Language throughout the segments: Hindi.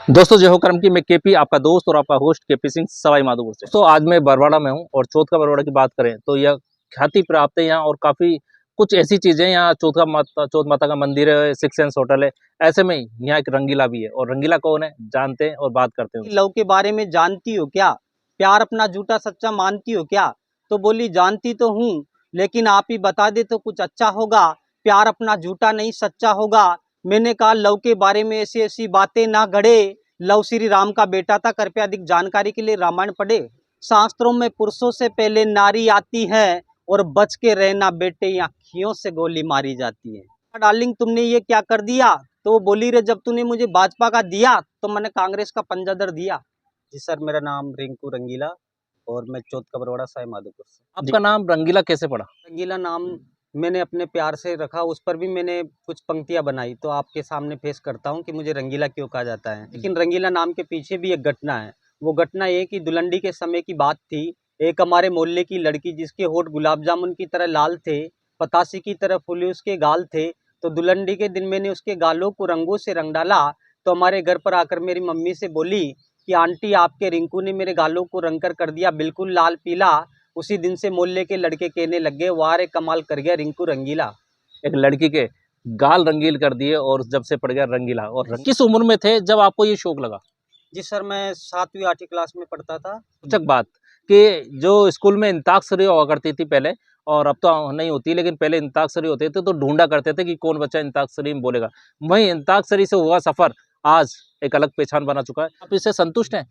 दोस्तों जय हो करम की। मैं केपी आपका दोस्त और आपका होस्ट केपी सिंह सवाई माधोपुर से। तो आज मैं बरवाड़ा में हूं और चौथ का बरवाड़ा की बात करें तो यह ख्याति प्राप्त है यहाँ। और काफी कुछ ऐसी चीजें यहाँ, चौथ माता का मंदिर है, सिक्स सेंस होटल है। ऐसे में ही यहाँ एक रंगीला भी है। और रंगीला कौन है जानते हैं और बात करते हैं। लव के बारे में जानती हो क्या? प्यार अपना झूठा सच्चा मानती हो क्या? तो बोली जानती तो हूँ, लेकिन आप ही बता दे तो कुछ अच्छा होगा। प्यार अपना झूठा नहीं सच्चा होगा। मैंने कहा लव के बारे में ऐसी ऐसी बातें ना गढ़े। लव श्री राम का बेटा था। कृपया अधिक जानकारी के लिए रामायण पढ़े। शास्त्रों में पुरुषों से पहले नारी आती है, और बच के रहना बेटे, यहाँ खियों से गोली मारी जाती है। डार्लिंग तुमने ये क्या कर दिया? तो वो बोली रे, जब तूने मुझे भाजपा का दिया तो मैंने कांग्रेस का पंजा दर दिया। जी सर, मेरा नाम रिंकू रंगीला और मैं चौथ का बरवाड़ा साई माधोपुर से। आपका नाम रंगीला कैसे पड़ा? रंगीला नाम मैंने अपने प्यार से रखा, उस पर भी मैंने कुछ पंक्तियां बनाई, तो आपके सामने पेश करता हूं कि मुझे रंगीला क्यों कहा जाता है। लेकिन रंगीला नाम के पीछे भी एक घटना है। वो घटना ये कि दुलंडी के समय की बात थी। एक हमारे मोहल्ले की लड़की जिसके होठ गुलाब जामुन की तरह लाल थे, पतासी की तरह फूले उसके गाल थे। तो दुलंडी के दिन मैंने उसके गालों को रंगों से रंग डाला। तो हमारे घर पर आकर मेरी मम्मी से बोली कि आंटी, आपके रिंकू ने मेरे गालों को रंग कर दिया बिल्कुल लाल पीला। उसी दिन से मोहल्ले के लड़के कहने लगे, वाह रे कमाल कर गया रिंकू रंगीला। एक लड़की के गाल रंगील कर दिए और जब से पड़ गया रंगीला। और किस उम्र में थे जब आपको ये शौक लगा? जी सर, मैं 7वीं 8वीं क्लास में पढ़ता था। रोचक बात कि जो स्कूल में इंताक्षरी हुआ करती थी पहले, और अब तो नहीं होती, लेकिन पहले इंताक्षरी होते थे तो ढूंढा करते थे कि कौन बच्चा इंताक्षरी में बोलेगा। वही इंताक्षरी से हुआ सफर आज एक अलग पहचान बना चुका है। आप इससे संतुष्ट हैं?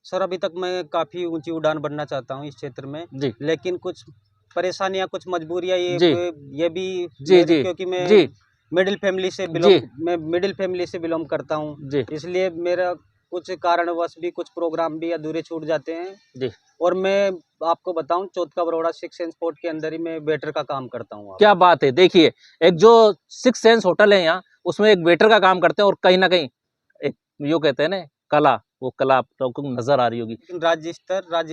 सर, अभी तक मैं काफ़ी ऊंची उड़ान बनना चाहता हूँ इस क्षेत्र में, जी लेकिन कुछ परेशानियाँ, कुछ मजबूरियाँ जी ये भी जी जी क्योंकि मैं जी मिडिल फैमिली से जी मैं मिडिल फैमिली से बिलोंग करता हूँ। जी इसलिए मेरा कुछ कारणवश भी कुछ प्रोग्राम भी अधूरे छूट जाते हैं। जी। और मैं आपको बताऊं, चौथ का बरौड़ा सिक्स सेंस स्पोर्ट के अंदर ही मैं वेटर का काम करता हूँ। क्या बात है! देखिए, एक जो सिक्स सेंस होटल है यहाँ, उसमें एक वेटर का काम करते हैं। और कहीं ना कहीं एक यो कहते हैं ना कला, वो कला आपको नजर आ रही होगी। लेकिन राज्य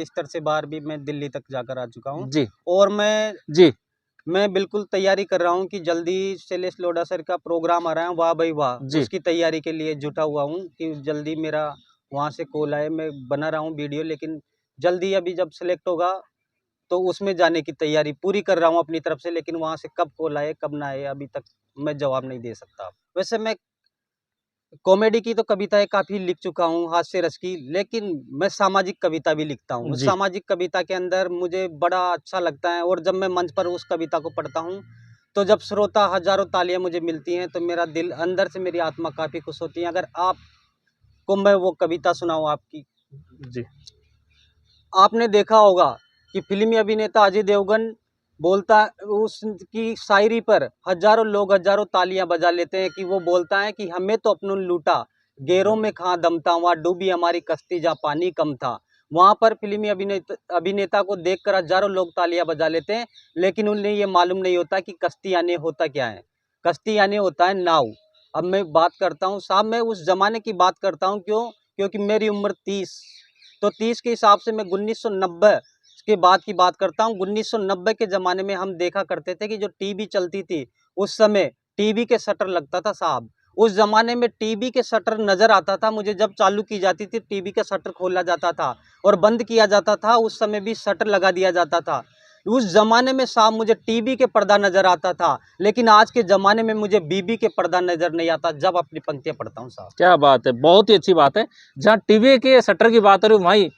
स्तर से बाहर भी मैं दिल्ली तक जाकर आ चुका हूँ। जी और जी मैं बिल्कुल तैयारी कर रहा हूँ कि जल्दी शैलेश लोढ़ा सर का प्रोग्राम आ रहा है, वाह भाई वाह, जी। उसकी तैयारी के लिए जुटा हुआ हूँ कि जल्दी मेरा वहाँ से कॉल आए। मैं बना रहा हूँ वीडियो, लेकिन जल्दी अभी जब सेलेक्ट होगा तो उसमें जाने की तैयारी पूरी कर रहा हूँ अपनी तरफ से। लेकिन वहाँ से कब कॉल आए कब ना आए अभी तक मैं जवाब नहीं दे सकता। वैसे मैं कॉमेडी की तो कविताएं काफ़ी लिख चुका हूँ, हास्य रस की, लेकिन मैं सामाजिक कविता भी लिखता हूँ। उस जी। सामाजिक कविता के अंदर मुझे बड़ा अच्छा लगता है, और जब मैं मंच पर उस कविता को पढ़ता हूँ तो जब श्रोता हजारों तालियां मुझे मिलती हैं तो मेरा दिल अंदर से, मेरी आत्मा काफ़ी खुश होती है। अगर आपको मैं वो कविता सुनाऊँ आपकी। जी आपने देखा होगा कि फिल्मी अभिनेता अजय देवगन बोलता, उसकी शायरी पर हजारों लोग हजारों तालियां बजा लेते हैं कि वो बोलता है कि हमें तो अपनों लूटा, गैरों में कहाँ दम था, वहाँ डूबी हमारी कश्ती जहाँ पानी कम था। वहाँ पर फिल्मी अभिनेता को देखकर हजारों लोग तालियां बजा लेते हैं, लेकिन उन्हें ये मालूम नहीं होता कि कश्ती यानी होता क्या है। कश्ती यानी होता है नाव। अब मैं बात करता हूँ साहब, मैं उस जमाने की बात करता हूँ, क्यों? क्योंकि मेरी उम्र 30, तो 30 के हिसाब से मैं 1990 के बाद की बात करता हूँ। 1990 के ज़माने में हम देखा करते थे कि जो टीवी चलती थी, उस समय टीवी के शटर लगता था साहब। उस ज़माने में टीवी के शटर नज़र आता था मुझे, जब चालू की जाती थी टीवी का शटर खोला जाता था और बंद किया जाता था, उस समय भी शटर लगा दिया जाता था। उस ज़माने में साहब मुझे टीवी के पर्दा नज़र आता था, लेकिन आज के ज़माने में मुझे बीबी के पर्दा नज़र नहीं आता जब अपनी पंक्तियाँ पढ़ता हूँ साहब। क्या बात है! बहुत ही अच्छी बात है। जहाँ टीवी के शटर की बात हो रही है, वहीं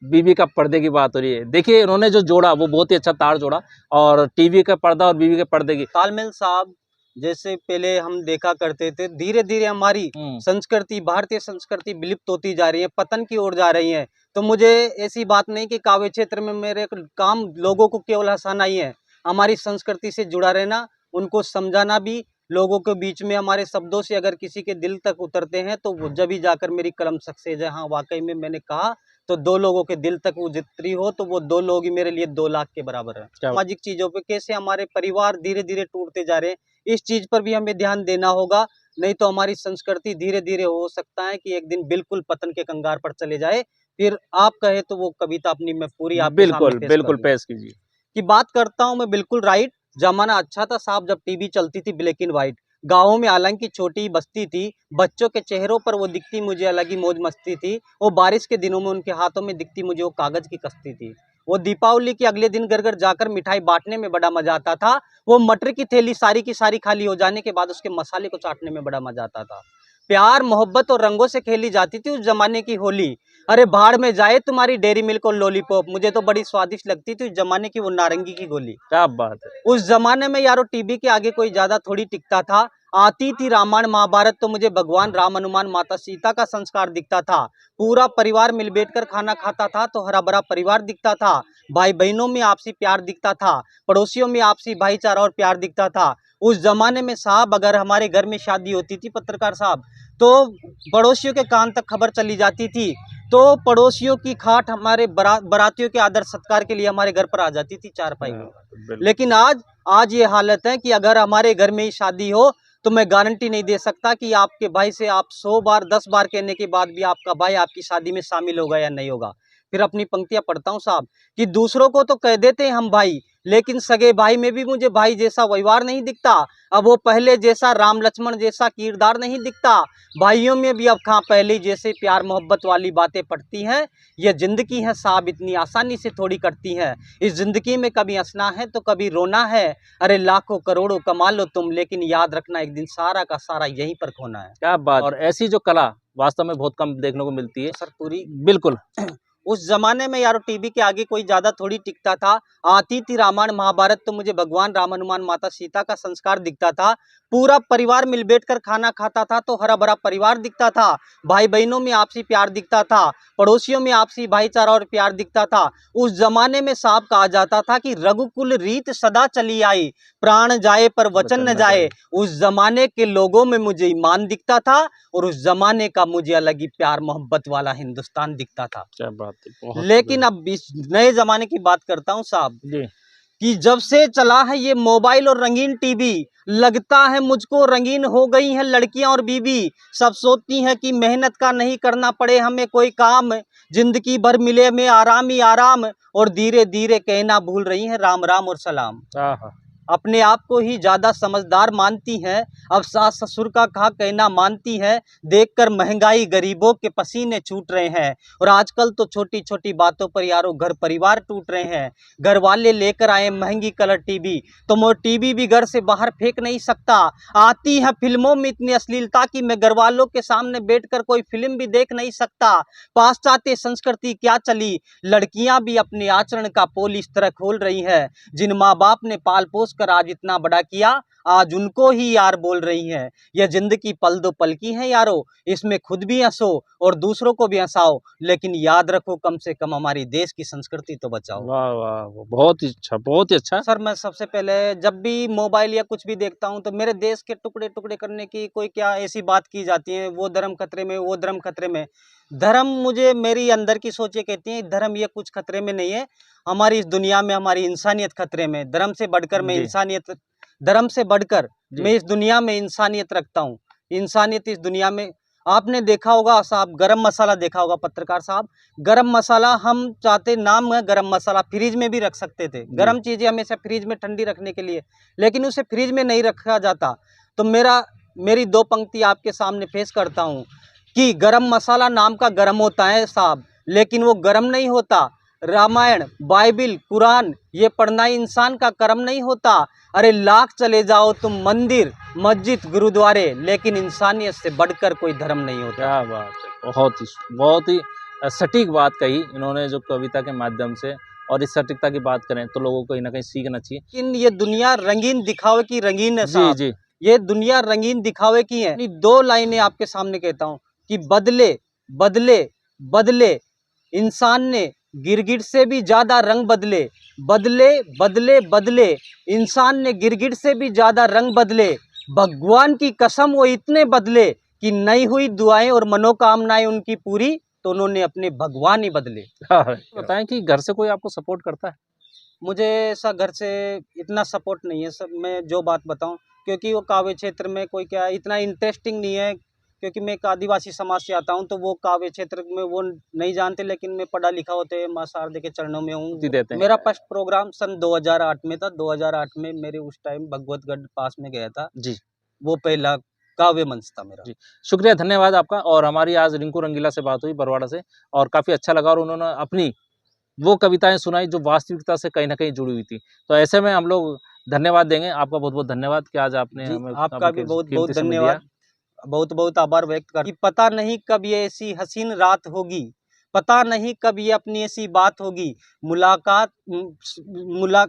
बीवी का पर्दे की बात हो रही है। देखिए, इन्होंने जो जोड़ा वो बहुत ही अच्छा तार जोड़ा। और टीवी का पर्दा और बीवी के पर्दे की तालमेल साहब, जैसे पहले हम देखा करते थे, धीरे धीरे हमारी संस्कृति, भारतीय संस्कृति विलुप्त होती जा रही है, पतन की ओर जा रही है। तो मुझे ऐसी बात नहीं कि काव्य क्षेत्र में मेरे काम लोगों को केवल हंसाना ही है, हमारी संस्कृति से जुड़ा रहना, उनको समझाना भी। लोगों के बीच में हमारे शब्दों से अगर किसी के दिल तक उतरते हैं तो वो जब ही जाकर मेरी कलम सक्सेस है। हाँ, वाकई में मैंने कहा तो 2 लोगों के दिल तक वो जितनी हो तो वो 2 लोग ही मेरे लिए 2 लाख के बराबर है। सामाजिक चीजों पे कैसे हमारे परिवार धीरे धीरे टूटते जा रहे हैं, इस चीज पर भी हमें ध्यान देना होगा। नहीं तो हमारी संस्कृति धीरे धीरे हो सकता है कि एक दिन बिल्कुल पतन के कंगार पर चले जाए। फिर आप कहे तो वो कविता अपनी मैं पूरी आपके सामने बिल्कुल पेश कर बिल्कुल दूं पेश कीजिए। कि बात करता हूं मैं बिल्कुल राइट। जमाना अच्छा था साहब जब टीवी चलती थी ब्लैक एंड व्हाइट। गाँवों में हालांकि छोटी बस्ती थी, बच्चों के चेहरों पर वो दिखती मुझे अलग ही मौज मस्ती थी। वो बारिश के दिनों में उनके हाथों में दिखती मुझे वो कागज की कश्ती थी। वो दीपावली के अगले दिन घर घर जाकर मिठाई बांटने में बड़ा मजा आता था। वो मटर की थैली सारी की सारी खाली हो जाने के बाद उसके मसाले को चाटने में बड़ा मजा आता था। प्यार मोहब्बत और रंगों से खेली जाती थी उस जमाने की होली। अरे भाड़ में जाए तुम्हारी डेयरी मिल्क और लॉलीपॉप, मुझे तो बड़ी स्वादिष्ट लगती थी उस जमाने की वो नारंगी की गोली। क्या बात है। उस जमाने में यारो टीवी के आगे कोई ज्यादा थोड़ी टिकता था। आती थी रामायण महाभारत तो मुझे भगवान राम हनुमान माता सीता का संस्कार दिखता था। पूरा परिवार मिल बैठकर खाना खाता था तो हरा भरा परिवार दिखता था। भाई बहनों में आपसी प्यार दिखता था, पड़ोसियों में आपसी भाईचारा और प्यार दिखता था। उस जमाने में साहब अगर हमारे घर में शादी होती थी पत्रकार साहब, तो पड़ोसियों के कान तक खबर चली जाती थी। तो पड़ोसियों की खाट हमारे बारातियों के आदर सत्कार के लिए हमारे घर पर आ जाती थी चारपाई में। बिल्कुल। लेकिन आज ये हालत है कि अगर हमारे घर में ही शादी हो तो मैं गारंटी नहीं दे सकता कि आपके भाई से आप 100 बार 10 बार कहने के बाद भी आपका भाई आपकी शादी में शामिल होगा या नहीं होगा। फिर अपनी पंक्तियां पढ़ता हूँ साहब कि दूसरों को तो कह देते हैं हम भाई, लेकिन सगे भाई में भी मुझे भाई जैसा व्यवहार नहीं दिखता। अब वो पहले जैसा राम लक्ष्मण जैसा किरदार नहीं दिखता। भाइयों में भी अब कहाँ पहले जैसे प्यार मोहब्बत वाली बातें पड़ती हैं। ये जिंदगी है साहब इतनी आसानी से थोड़ी कटती है। इस जिंदगी में कभी हंसना है तो कभी रोना है। अरे लाखों करोड़ों कमा लो तुम, लेकिन याद रखना एक दिन सारा का सारा यहीं पर खोना है। क्या बात। और ऐसी जो कला वास्तव में बहुत कम देखने को मिलती है। सर पूरी बिल्कुल। उस जमाने में यारो टीवी के आगे कोई ज्यादा थोड़ी टिकता था। आती थी रामायण महाभारत तो मुझे भगवान राम हनुमान माता सीता का संस्कार दिखता था। पूरा परिवार मिल बैठकर खाना खाता था तो हरा भरा परिवार दिखता था। भाई बहनों में आपसी प्यार दिखता था, पड़ोसियों में आपसी भाईचारा और प्यार दिखता था। उस जमाने में साहब कहा जाता था कि रघुकुल रीत सदा चली आई, प्राण जाए पर वचन न जाए। उस जमाने के लोगों में मुझे ईमान दिखता था और उस जमाने का मुझे अलग ही प्यार मोहब्बत वाला हिंदुस्तान दिखता था। क्या बात है। बहुत लेकिन अब इस नए जमाने की बात करता हूँ साहब जी। कि जब से चला है ये मोबाइल और रंगीन टीवी, लगता है मुझको रंगीन हो गई हैं लड़कियां और बीबी। सब सोचती हैं कि मेहनत का नहीं करना पड़े हमें कोई काम, जिंदगी भर मिले में आराम ही आराम, और धीरे धीरे कहना भूल रही हैं राम राम और सलाम। आहा। अपने आप को ही ज्यादा समझदार मानती हैं, अब सास ससुर का कहा कहना मानती हैं। देखकर महंगाई गरीबों के पसीने छूट रहे हैं। और आजकल तो छोटी छोटी बातों पर यारो घर परिवार टूट रहे हैं। घर वाले लेकर आए महंगी कलर टीवी, तो मैं टीवी भी घर से बाहर फेंक नहीं सकता। आती है फिल्मों में इतनी अश्लीलता कि मैं घर वालों के सामने बैठकर कोई फिल्म भी देख नहीं सकता। पाश्चात्य संस्कृति क्या चली, लड़कियां भी अपने आचरण का पोल इस तरह खोल रही है। जिन माँ बाप ने पाल पोस कर आज इतना बड़ा किया, आज उनको ही यार बोल रही हैं। यह जिंदगी पल दो पल की है यारो, इसमें खुद भी हंसो और दूसरों को भी हंसाओ, लेकिन याद रखो कम से कम हमारी देश की संस्कृति तो बचाओ। वाह वाह वाह, बहुत ही अच्छा, बहुत ही अच्छा। सर मैं सबसे पहले जब भी मोबाइल या कुछ भी देखता हूं तो मेरे देश के टुकड़े टुकड़े करने की कोई क्या ऐसी बात की जाती है, वो धर्म खतरे में, वो धर्म खतरे में। धर्म मुझे मेरी अंदर की सोच ये कहती है धर्म ये कुछ खतरे में नहीं है, हमारी इस दुनिया में हमारी इंसानियत खतरे में। धर्म से बढ़कर मैं जी। इंसानियत, धर्म से बढ़कर जी। मैं इस दुनिया में इंसानियत रखता हूँ। इंसानियत इस दुनिया में, आपने देखा होगा साहब गरम मसाला देखा होगा पत्रकार साहब, गरम मसाला हम चाहते नाम है गरम मसाला, फ्रिज में भी रख सकते थे। गरम चीजें हमेशा फ्रिज में ठंडी रखने के लिए, लेकिन उसे फ्रिज में नहीं रखा जाता। तो मेरी दो पंक्ति आपके सामने पेश करता हूँ कि गरम मसाला नाम का गरम होता है साहब, लेकिन वो गरम नहीं होता। रामायण, बाइबिल, कुरान ये पढ़ना इंसान का कर्म नहीं होता। अरे लाख चले जाओ तुम मंदिर, मस्जिद, गुरुद्वारे, लेकिन इंसानियत से बढ़कर कोई धर्म नहीं होता। क्या बात है, बहुत ही सटीक बात कही इन्होंने जो कविता के माध्यम से। और इस सटीकता की बात करें तो लोगों को कहीं ना कहीं सीखना चाहिए। लेकिन ये दुनिया रंगीन दिखावे की रंगीन है जी साहब। जी। ये दुनिया रंगीन दिखावे की है। दो लाइनें आपके सामने कहता हूँ कि बदले बदले बदले, इंसान ने गिरगिट से भी ज्यादा रंग बदले। बदले बदले बदले, इंसान ने गिरगिट से भी ज्यादा रंग बदले। भगवान की कसम वो इतने बदले कि नहीं हुई दुआएं और मनोकामनाएं उनकी पूरी, तो उन्होंने अपने भगवान ही बदले। बताएं कि घर से कोई आपको सपोर्ट करता है? मुझे ऐसा घर से इतना सपोर्ट नहीं है सब, मैं जो बात बताऊं, क्योंकि वो काव्य क्षेत्र में कोई क्या इतना इंटरेस्टिंग नहीं है। क्योंकि मैं एक आदिवासी समाज से आता हूं तो वो काव्य क्षेत्र में वो नहीं जानते, लेकिन मैं पढ़ा लिखा होते माँ शारदे के चरणों में हूँ। देते हैं। मेरा फर्स्ट प्रोग्राम सन 2008 में था। 2008 में मेरे उस टाइम भगवतगढ़ पास में गया था। जी। वो पहला काव्य मंच था मेरा। जी, शुक्रिया, धन्यवाद आपका। और हमारी आज रिंकू रंगीला से बात हुई बरवाड़ा से, और काफ़ी अच्छा लगा, और उन्होंने अपनी वो कविताएँ सुनाई जो वास्तविकता से कहीं न कहीं जुड़ी हुई थी। तो ऐसे में हम लोग धन्यवाद देंगे। आपका बहुत-बहुत धन्यवाद कि आज आपने जी, हमें आपका अपना भी बहुत-बहुत कीमती समय दिया। धन्यवाद। बहुत-बहुत आभार व्यक्त कर, कि पता नहीं कब ये ऐसी हसीन रात होगी, पता नहीं कब ये अपनी ऐसी बात होगी, मुलाकात मुला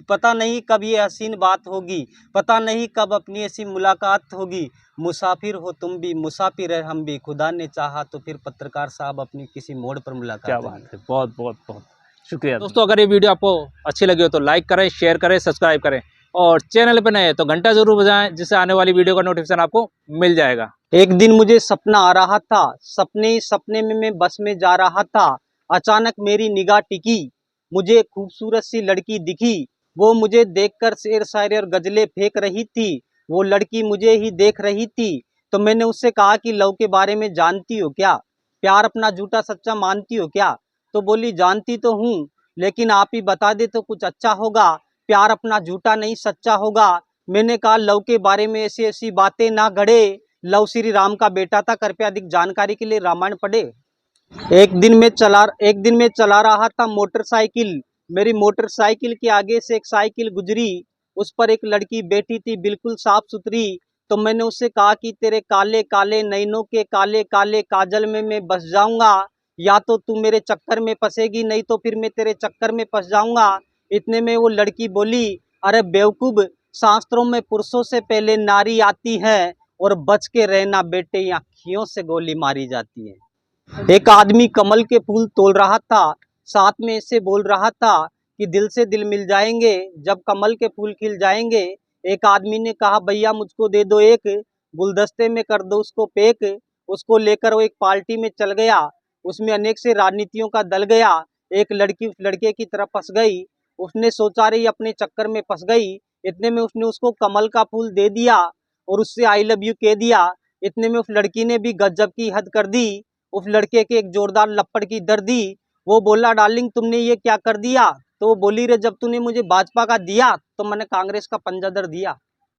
पता नहीं कब ये हसीन बात होगी, पता नहीं कब अपनी ऐसी मुलाकात होगी। मुसाफिर हो तुम भी, मुसाफिर है हम भी, खुदा ने चाहा तो फिर पत्रकार साहब अपनी किसी मोड़ पर क्या मुलाकात बात होगी। है! बहुत शुक्रिया। दोस्तों, अगर ये वीडियो आपको अच्छी लगी हो तो लाइक करें, शेयर करें, सब्सक्राइब करें, और चैनल पे नए हैं तो घंटा ज़रूर बजाएँ, जिससे आने वाली वीडियो का नोटिफिकेशन आपको मिल जाएगा। एक दिन मुझे सपना आ रहा था, सपने ही सपने में मैं बस में जा रहा था। अचानक मेरी निगाह टिकी, मुझे एक खूबसूरत सी लड़की दिखी। वो मुझे देखकर शेर शायरी और गजलें फेंक रही थी। वो लड़की मुझे ही देख रही थी। तो मैंने उससे कहा कि लव के बारे में जानती हो क्या? प्यार अपना झूठा सच्चा मानती हो क्या? तो बोली जानती तो हूँ, लेकिन आप ही बता दे तो कुछ अच्छा होगा। प्यार अपना झूठा नहीं सच्चा होगा। मैंने कहा लव के बारे में ऐसी ऐसी बातें ना गढ़े। लव श्री राम का बेटा था, कृपया अधिक जानकारी के लिए रामायण पढ़े। एक दिन में चला रहा था मोटरसाइकिल। मेरी मोटरसाइकिल के आगे से एक साइकिल गुजरी। उस पर एक लड़की बैठी थी, बिल्कुल साफ सुथरी। तो मैंने उससे कहा कि तेरे काले काले नैनों के काले काले काजल में मैं बस जाऊंगा, या तो तू मेरे चक्कर में फंसेगी, नहीं तो फिर मैं तेरे चक्कर में फंस जाऊंगा। इतने में वो लड़की बोली, अरे बेवकूफ, शास्त्रों में पुरुषों से पहले नारी आती है, और बच के रहना बेटे, यहाँ खियों से गोली मारी जाती है। एक आदमी कमल के फूल तोड़ रहा था, साथ में इससे बोल रहा था कि दिल से दिल मिल जाएंगे जब कमल के फूल खिल जाएंगे। एक आदमी ने कहा भैया मुझको दे दो एक, गुलदस्ते में कर दो उसको पैक। उसको लेकर वो एक पार्टी में चल गया। उसमें अनेक से राजनीतियों का दल गया। एक लड़की उस लड़के की तरफ फंस गई। उसने सोचा रही अपने चक्कर में फंस गई। इतने में उसने उसको कमल का फूल दे दिया और उससे आई लव यू कह दिया। इतने में उस लड़की ने भी गजब की हद कर दी। उस लड़के के एक जोरदार लपड़ की दर दी। वो बोला डार्लिंग तुमने ये क्या कर दिया? तो वो बोली रे जब तूने मुझे भाजपा का दिया तो मैंने कांग्रेस का पंजा दर दिया।